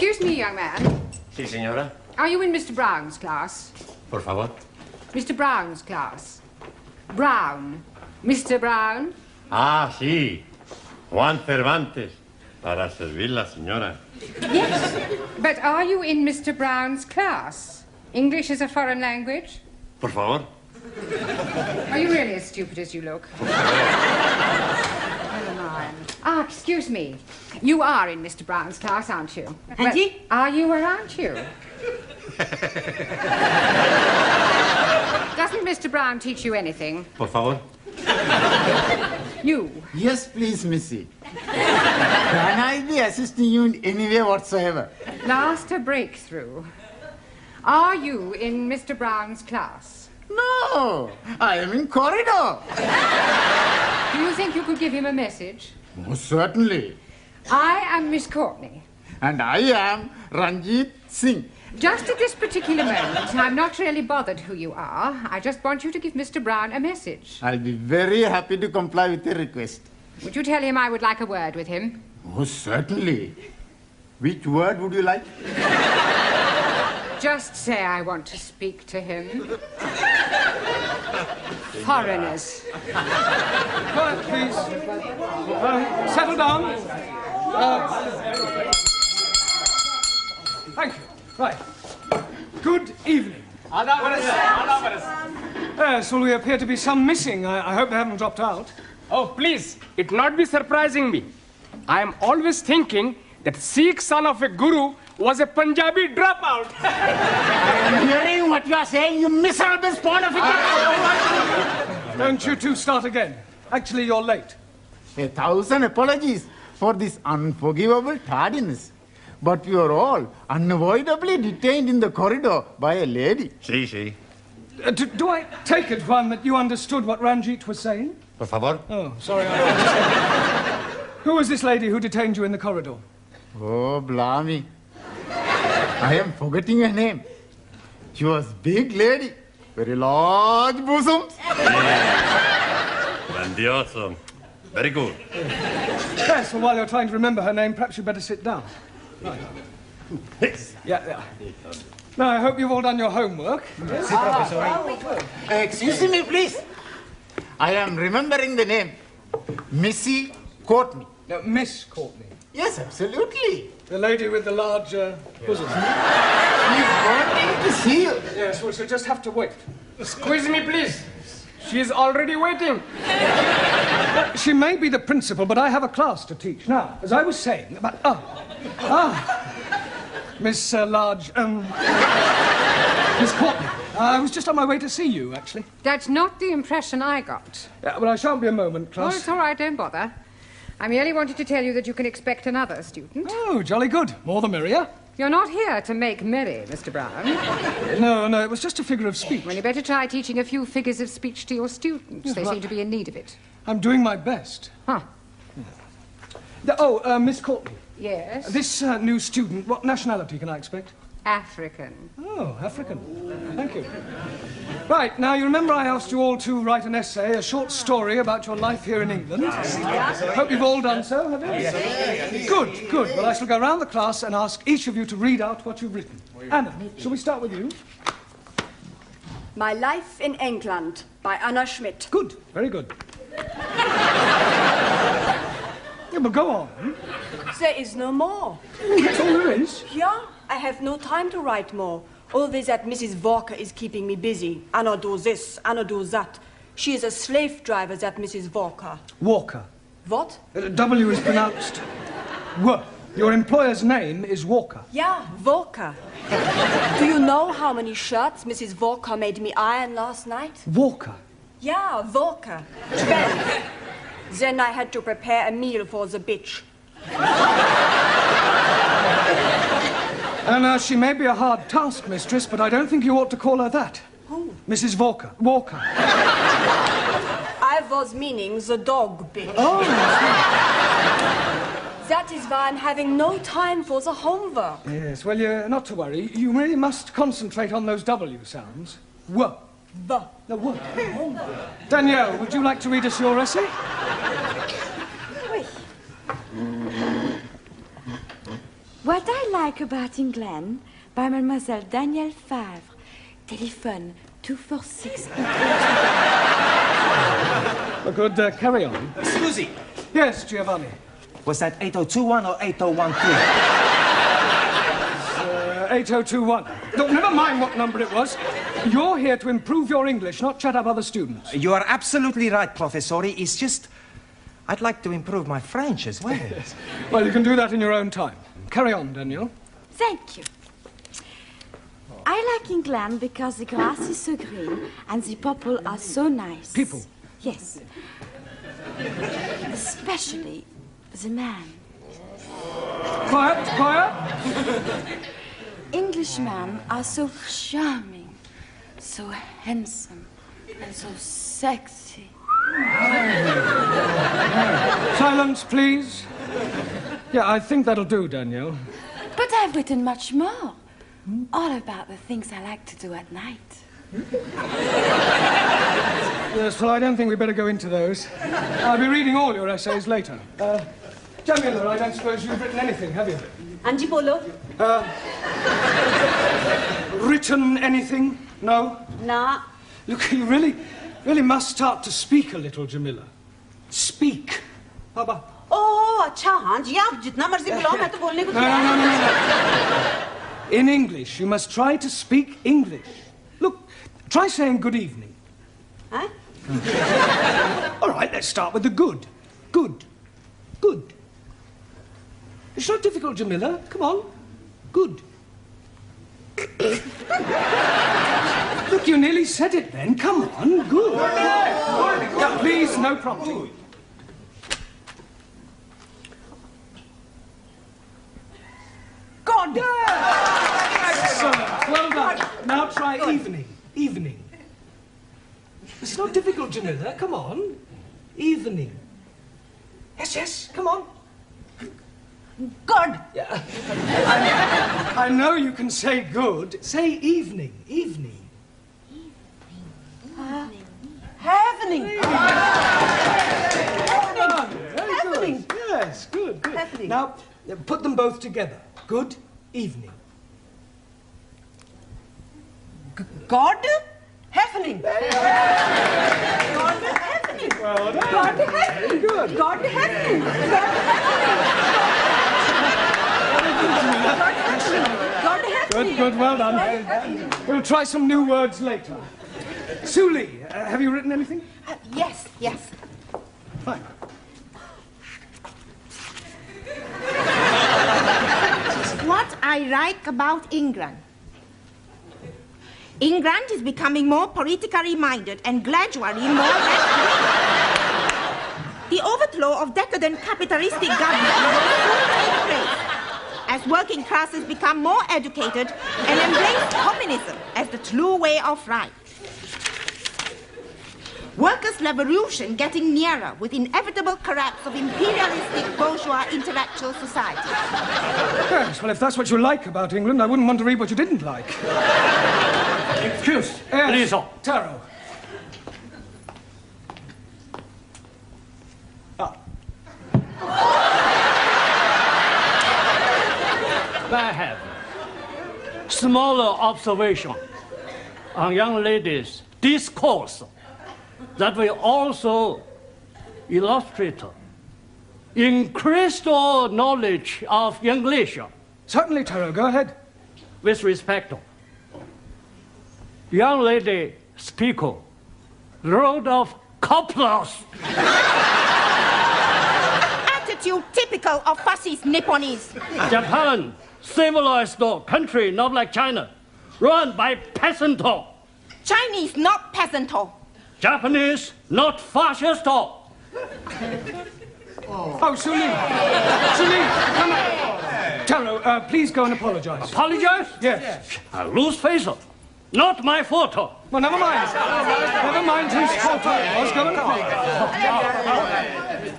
Excuse me, young man. Sí, señora. Are you in Mr. Brown's class? Por favor. Mr. Brown's class. Brown. Mr. Brown? Ah, sí. Juan Cervantes. Para servirla, señora. Yes. But are you in Mr. Brown's class? English is a foreign language? Por favor. Are you really as stupid as you look? Never mind. Ah, excuse me. You are in Mr. Brown's class, aren't you? Auntie? Well, are you or aren't you? Doesn't Mr. Brown teach you anything? Por favor. You? Yes, please, Missy. Can I be assisting you in any way whatsoever? Last a breakthrough. Are you in Mr. Brown's class? No, I am in corridor. Do you think you could give him a message? Most certainly. I am Miss Courtney. And I am Ranjit Singh. Just at this particular moment, I'm not really bothered who you are. I just want you to give Mr. Brown a message. I'll be very happy to comply with your request. Would you tell him I would like a word with him? Most certainly. Which word would you like? Just say I want to speak to him. Foreigners. Quiet, please. Settle down. Thank you. Right. Good evening. Yes, well, we appear to be some missing. I hope they haven't dropped out. Oh, please, it not be surprising me. I am always thinking that Sikh son of a guru was a Punjabi dropout. I'm hearing what you are saying, you miserable spawn of it. Don't you two start again. Actually, you're late. 1,000 apologies for this unforgivable tardiness. But we are all unavoidably detained in the corridor by a lady. Sí, sí. Do I take it, Juan, that you understood what Ranjit was saying? Por favor. Oh, sorry. Who was this lady who detained you in the corridor? Oh, blimey. I am forgetting her name. She was big lady, very large bosoms. Grandioso. Very good. Yes, well, while you're trying to remember her name, perhaps you'd better sit down. Right. Yeah. Now, I hope you've all done your homework. Excuse me, please. I am remembering the name. Missy Courtney. No, Miss Courtney. Yes, absolutely. The lady with the large bosom. She's wanting to see you. Yes, well, she'll just have to wait. Squeeze me, please. She is already waiting. She may be the principal, but I have a class to teach. Now, as I was saying about... Miss Miss Courtney. I was just on my way to see you, actually. That's not the impression I got. Well, I shan't be a moment, Oh, class. it's all right, don't bother. I merely wanted to tell you that you can expect another student. Oh, jolly good. More the merrier. You're not here to make merry, Mr. Brown. No, it was just a figure of speech. Well, you better try teaching a few figures of speech to your students. Yes, They well, seem to be in need of it. I'm doing my best. Huh. Miss Courtney. Yes? This new student, what nationality can I expect? African. Oh, African. Thank you. Right, now you remember I asked you all to write an essay, a short story about your life here in England. Hope you've all done so, have you? Yes. Good. Well, I shall go round the class and ask each of you to read out what you've written. Anna, shall we start with you? My Life in England by Anna Schmidt. Good, very good. Yeah, but go on. There is no more. That's all there is. Yeah, I have no time to write more. Always that Mrs. Walker is keeping me busy. Anna do this, Anna do that. She is a slave driver, that Mrs. Walker. Walker. What? W is pronounced W. Your employer's name is Walker. Yeah, Walker. Do you know how many shirts Mrs. Walker made me iron last night? Walker. Yeah, Walker. 12. Then I had to prepare a meal for the bitch. And she may be a hard taskmistress, but I don't think you ought to call her that. Who? Mrs. Walker. Walker. I was meaning the dog bitch. Oh. That is why I'm having no time for the homework. Yes, well, you're not to worry. You really must concentrate on those W sounds. W. B. No, W. Danielle, would you like to read us your essay? Oui. What I like about England by Mademoiselle Danielle Favre. Telephone 246. Good, carry on. Scusi, Yes, Giovanni. was that 8021 or 8013? 8021. No, never mind what number it was. You're here to improve your English, not shut up other students. You are absolutely right, Professori. It's just... I'd like to improve my French as well. Well, you can do that in your own time. Carry on, Daniel. Thank you. I like England because the grass is so green and the people are so nice. People? Yes. Especially the man. Quiet, quiet. Englishmen are so charming, so handsome, and so sexy. Silence, please. Yeah, I think that'll do, Danielle. But I've written much more. All about the things I like to do at night. Yes, well, I don't think we'd better go into those. I'll be reading all your essays later. Jamila, I don't suppose you've written anything, have you? Anji Polo? Written anything? No? Nah. Look, you really must start to speak a little, Jamila. Speak. Baba. Oh, अच्छा हाँ जी आप जितना मर्जी बुलाओ मैं तो बोलने को No. In English, you must try to speak English. Look, try saying good evening. Huh? All right, let's start with the good. Good. Good. It's not difficult, Jamila. Come on. Good. Look, you nearly said it then. Come on. Good. Now, please, no prompting. God. Excellent. Well done. Now try evening. Evening. It's not difficult, Jamila. Come on. Evening. Yes. Come on. God. Yeah. I know you can say good. Say evening. Evening. Happening. Very good. Yes, good. Happening. Now, put them both together. Good evening. God. Happening. God happening. Well done. God happening. Good. God happening. God happening. Good. Well done. We'll try some new words later. Suli, have you written anything? Yes. Fine. What I like about England. England is becoming more politically minded and gradually more The overthrow of decadent capitalistic government will soon take place as working classes become more educated and embrace communism as the true way of life. Workers' revolution getting nearer with inevitable collapse of imperialistic bourgeois intellectual society. Yes, well, if that's what you like about England, I wouldn't want to read what you didn't like. Excuse, Yes, please. Taro. I have smaller observation on young ladies' discourse that will also illustrate increased knowledge of English. Certainly, Taro, go ahead. With respect, young lady speaker, load of couplers. Attitude typical of fascist Nipponese. Japan, civilized country, not like China, run by peasant. Chinese, not peasant. Japanese, not fascist. Oh, Suli, come on. Taro, please go and apologize. Apologize? Yes. I lose face. Not my fault. Well, never mind. Never mind whose fault it was. Go and apologize.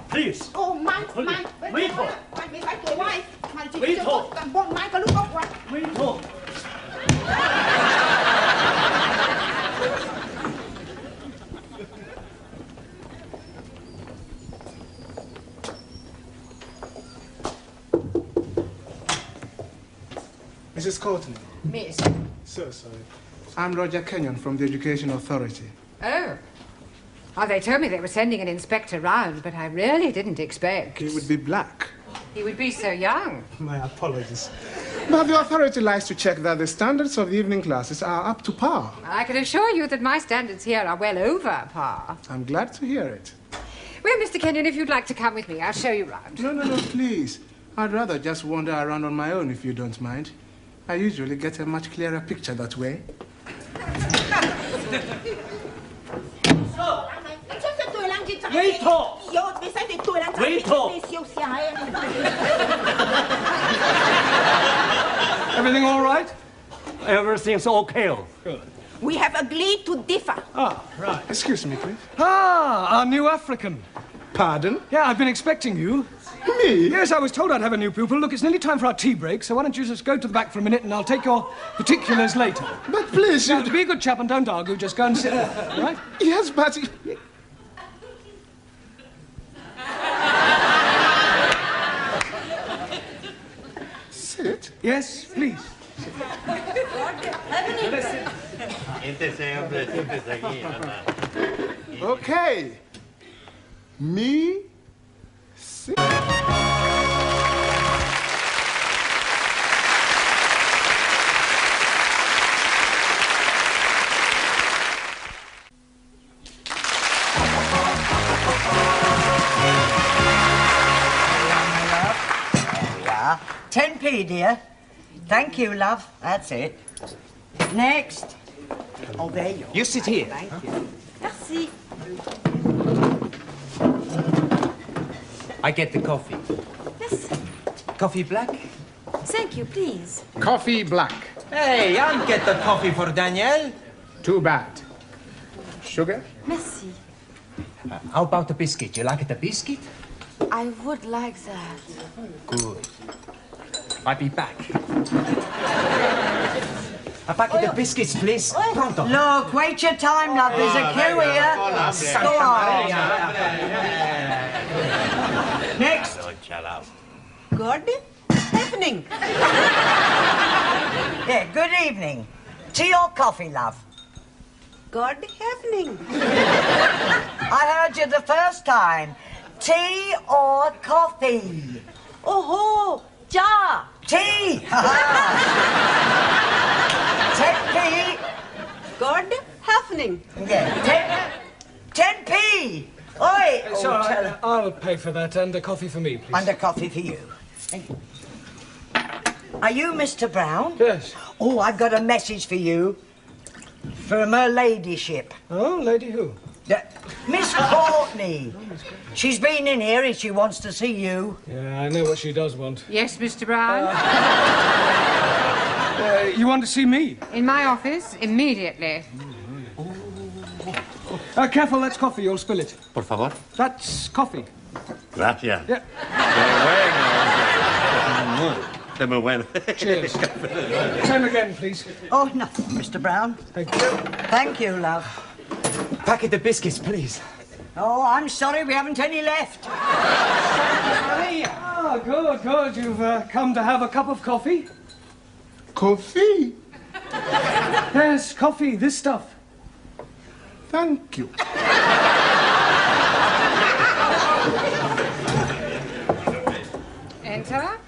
Please. Oh, my Wait. wife. Wait. Wait. Mrs. Courtney. Miss. So sorry. I'm Roger Kenyon from the Education Authority. Oh. Oh, they told me they were sending an inspector round, but I really didn't expect. He would be black. He would be so young. My apologies. But the authority likes to check that the standards of the evening classes are up to par. I can assure you that my standards here are well over par. I'm glad to hear it. Well, Mr. Kenyon, if you'd like to come with me, I'll show you round. No, please. I'd rather just wander around on my own if you don't mind. I usually get a much clearer picture that way. Wait talk. Wait talk. Everything all right? Everything's okay. Good. We have agreed to differ. Ah, right. Excuse me, please. Ah, our new African. Pardon? Yeah, I've been expecting you. Me? Yes, I was told I'd have a new pupil. Look, it's nearly time for our tea break, so why don't you just go to the back for a minute and I'll take your particulars later. But please, now, be a good chap and don't argue. Just go and sit there, all right? Yes, but... Sit? Yes, please. Okay. Me. Sit. Yeah. 10p, dear. Thank you, love. That's it. Next. Oh, there you are. You sit here. Thank you. Merci. I get the coffee. Yes. Coffee black? Thank you, please. Coffee black. Hey, I'll get the coffee for Danielle. Too bad. Sugar? Merci. How about the biscuit? You like the biscuit? I would like that. Good. I'll be back. A packet of biscuits, please. Pronto. Look, wait your time, love. There's a queue here. Go on. Next. Good evening. Yeah, good evening. Tea or coffee, love? Good evening. I heard you the first time. Tea or coffee? Oh, ja. Tea! 10p. Good evening. Yeah, 10p. Oi! It's all right. I'll pay for that and a coffee for me, please. And a coffee for you. Are you Mr. Brown? Yes. Oh, I've got a message for you. From her ladyship. Oh, lady who? Miss Courtney. She's been in here and she wants to see you. Yeah, I know what she does want. Yes, Mr. Brown? You want to see me? In my office, immediately. Careful, that's coffee. You'll spill it. Por favor. That's coffee. Gracias. Yeah. Muy bueno. Cheers. Same again, please. Oh, nothing, Mr. Brown. Thank you. Thank you, love. Packet of biscuits, please. Oh, I'm sorry, we haven't any left. Ah, good. You've come to have a cup of coffee? Coffee? Yes, coffee, this stuff. Thank you. Enter.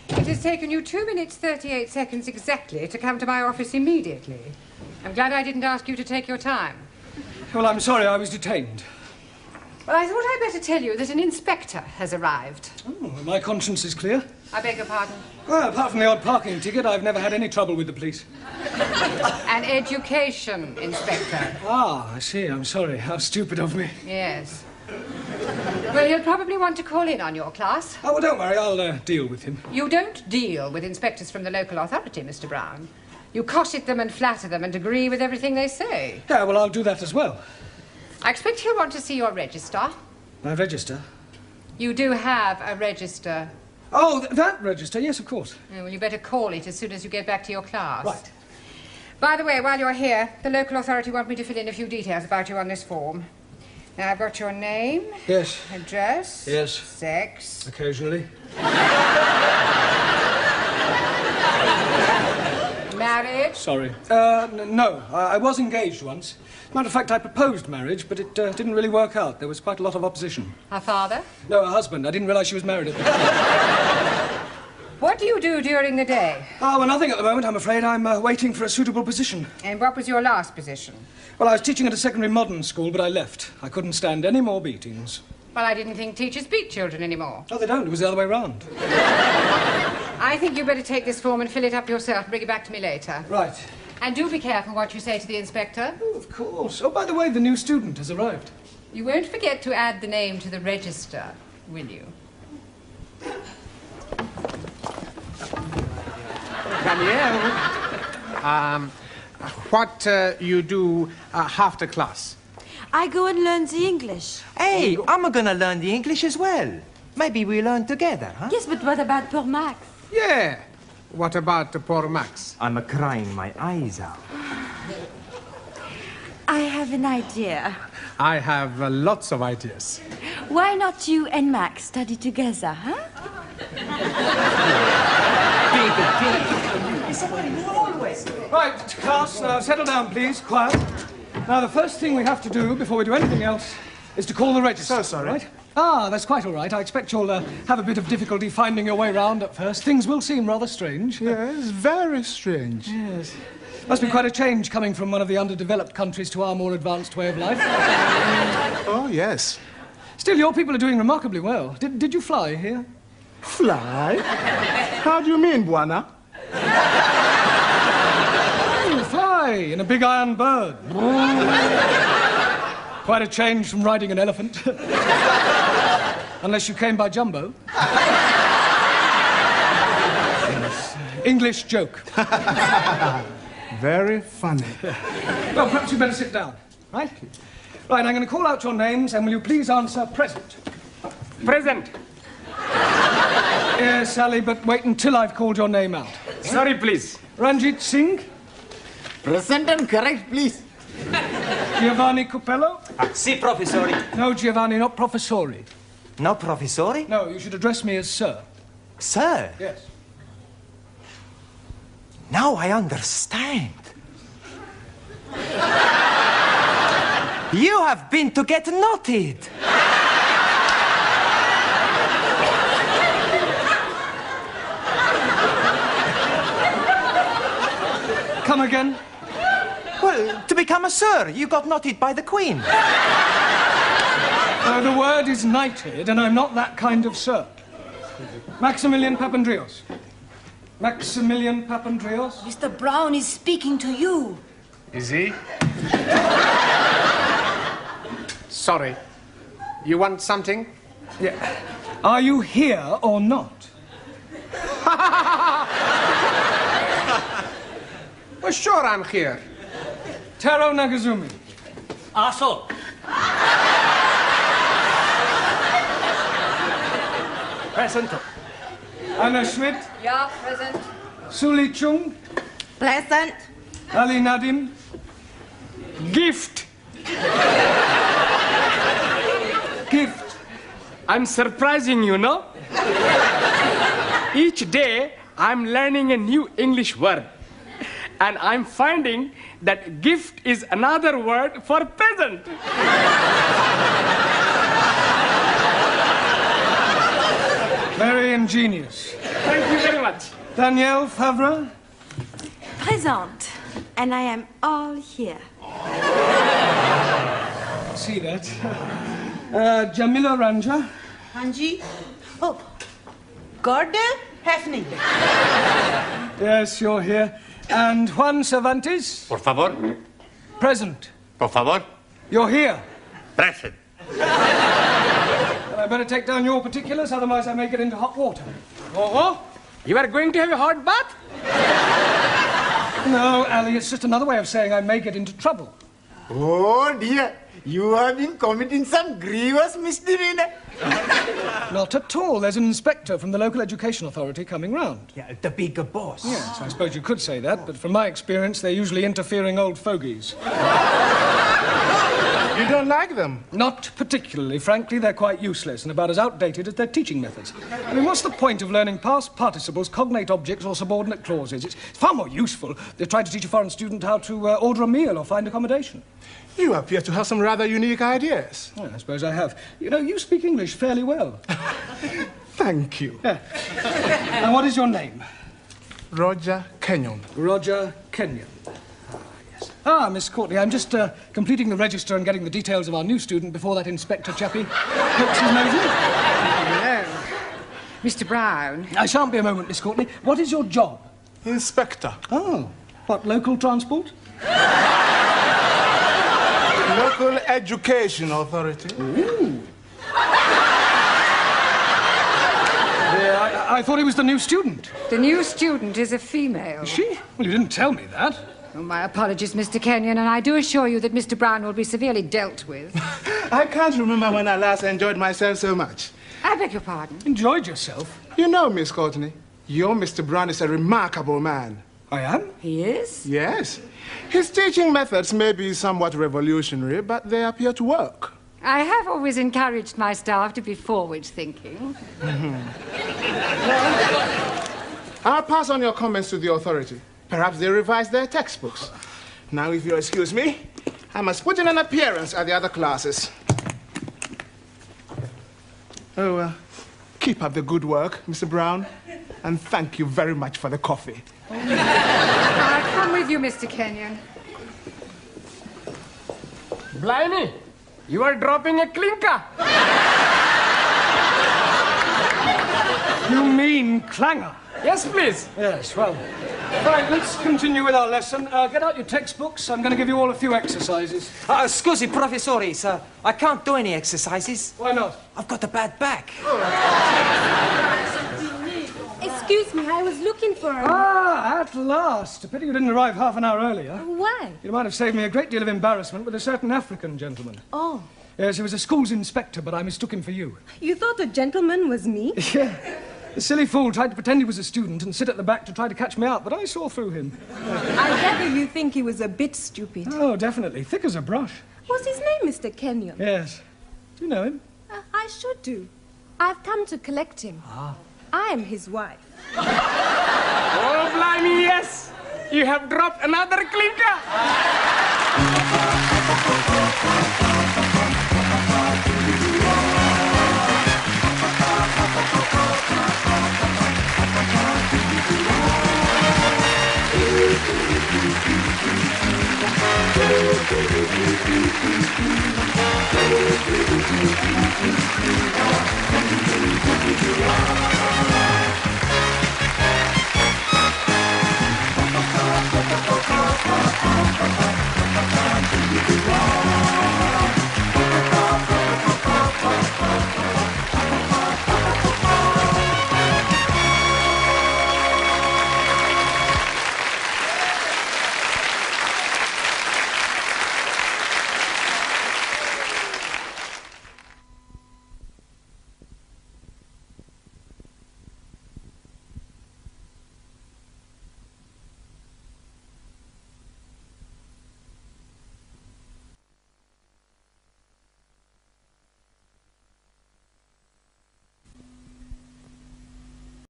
It has taken you 2 minutes, 38 seconds exactly to come to my office immediately. I'm glad I didn't ask you to take your time. Well, I'm sorry, I was detained. Well, I thought I'd better tell you that an inspector has arrived. Oh, my conscience is clear. I beg your pardon? Well, apart from the odd parking ticket, I've never had any trouble with the police. An education inspector. Ah, I see. I'm sorry. How stupid of me. Yes. Well, he'll probably want to call in on your class. Oh, well, don't worry. I'll deal with him. You don't deal with inspectors from the local authority, Mr. Brown. You cosset them and flatter them and agree with everything they say. Yeah, well, I'll do that as well. I expect he'll want to see your register. My register? You do have a register. Oh, that register? Yes, of course. Well, you better call it as soon as you get back to your class. Right. By the way, while you're here, the local authority want me to fill in a few details about you on this form. Now, I've got your name. Yes. Address. Yes. Sex. Occasionally. married? Sorry. No, I was engaged once. Matter of fact, I proposed marriage, but it didn't really work out. There was quite a lot of opposition. Her father? No, her husband. I didn't realise she was married at the time. What do you do during the day? Oh, well, nothing at the moment, I'm afraid. I'm waiting for a suitable position. And what was your last position? Well, I was teaching at a secondary modern school, but I left. I couldn't stand any more beatings. Well, I didn't think teachers beat children anymore. Oh, they don't. It was the other way round. I think you better take this form and fill it up yourself and bring it back to me later. Right. And do be careful what you say to the inspector. Oh, of course. Oh, by the way, the new student has arrived. You won't forget to add the name to the register, will you? Danielle, what you do after class? I go and learn the English. Hey, I'm gonna learn the English as well. Maybe we learn together, huh? Yes, but what about poor Max? Yeah. What about poor Max? I'm crying my eyes out. I have an idea. I have lots of ideas. Why not you and Max study together, huh? Right, class, now settle down, please. Quiet. Now, the first thing we have to do before we do anything else is to call the register. So sorry. Right? Ah, that's quite all right. I expect you'll have a bit of difficulty finding your way round at first. Things will seem rather strange. Yes, very strange. Yes. Must be quite a change coming from one of the underdeveloped countries to our more advanced way of life. Oh, yes. Still, your people are doing remarkably well. Did you fly here? Fly? How do you mean, Buana? Oh, fly in a big iron bird. Quite a change from riding an elephant. Unless you came by jumbo. Yes. English joke. Very funny. Well, perhaps you'd better sit down, right? Right, I'm going to call out your names, and will you please answer present? Present. Yes, Sally, but wait until I've called your name out. Sorry, please. Ranjit Singh? Present and correct, please. Giovanni Cupello? Si, professori. No, Giovanni, not professori. No, professori? No, you should address me as sir. Sir? Yes. Now I understand. You have been to get knotted. Come again? Well, to become a sir, you got knotted by the Queen. The word is knighted, and I'm not that kind of sir. Maximilian Papandreou. Maximilian Papandreou? Mr. Brown is speaking to you. Is he? Sorry. You want something? Yeah. Are you here or not? Well, sure I'm here. Taro Nagazumi. Aso. Present. Anna Schmidt. Yeah, present. Suli Chung. Pleasant. Ali Nadim. Gift. Gift. I'm surprising you, no? Each day, I'm learning a new English word. And I'm finding that gift is another word for present. Very ingenious. Thank you very much. Danielle Favre. Present. And I am all here. See that. Jamila Ranja. Hanji. Oh. Gordon Hefning. Yes, you're here. And Juan Cervantes. Por favor. Present. Por favor. You're here. Present. Well, I better take down your particulars, otherwise I may get into hot water. Oh, you are going to have a hot bath? No, Ali, it's just another way of saying I may get into trouble. Oh dear, you have been committing some grievous misdemeanor. Not at all. There's an inspector from the local education authority coming round. Yeah, the bigger boss. Yes, I suppose you could say that, but from my experience, they're usually interfering old fogies. You don't like them? Not particularly. Frankly, they're quite useless and about as outdated as their teaching methods. I mean, what's the point of learning past participles, cognate objects, or subordinate clauses? It's far more useful than trying to teach a foreign student how to order a meal or find accommodation. You appear to have some rather unique ideas. Well, I suppose I have. You know, you speak English fairly well. Thank you. Yeah. And what is your name? Roger Kenyon. Roger Kenyon. Ah, Miss Courtney, I'm just completing the register and getting the details of our new student before that inspector chappie pokes his nose in. Hello. Mr. Brown. I shan't be a moment, Miss Courtney. What is your job? Inspector. Oh, what, local transport? Local Education Authority. Ooh. I thought he was the new student. The new student is a female. Is she? Well, you didn't tell me that. Oh, my apologies, Mr. Kenyon, and I do assure you that Mr. Brown will be severely dealt with. I can't remember when I last enjoyed myself so much. I beg your pardon? Enjoyed yourself? You know, Miss Courtney, your Mr. Brown is a remarkable man. I am? He is? Yes. His teaching methods may be somewhat revolutionary, but they appear to work. I have always encouraged my staff to be forward-thinking. I'll pass on your comments to the authority. Perhaps they revise their textbooks. Now, if you'll excuse me, I must put in an appearance at the other classes. Oh, keep up the good work, Mr. Brown, and thank you very much for the coffee. I'll come with you, Mr. Kenyon. Blimey, you are dropping a clinker. You mean clanger? Yes, please. Yes, well. Right, let's continue with our lesson. Get out your textbooks. I'm going to give you all a few exercises. Scusi, professore, sir. I can't do any exercises. Why not? I've got a bad back. Excuse me, I was looking for him. Ah, at last. A pity you didn't arrive half an hour earlier. Why? You might have saved me a great deal of embarrassment with a certain African gentleman. Oh. Yes, he was a school's inspector, but I mistook him for you. You thought the gentleman was me? Yeah. The silly fool tried to pretend he was a student and sit at the back to try to catch me out, but I saw through him. I gather you think he was a bit stupid. Oh, definitely. Thick as a brush. What's his name, Mr. Kenyon? Yes. Do you know him? I should do. I've come to collect him. Ah. I am his wife. Oh, blimey, yes. You have dropped another clinker.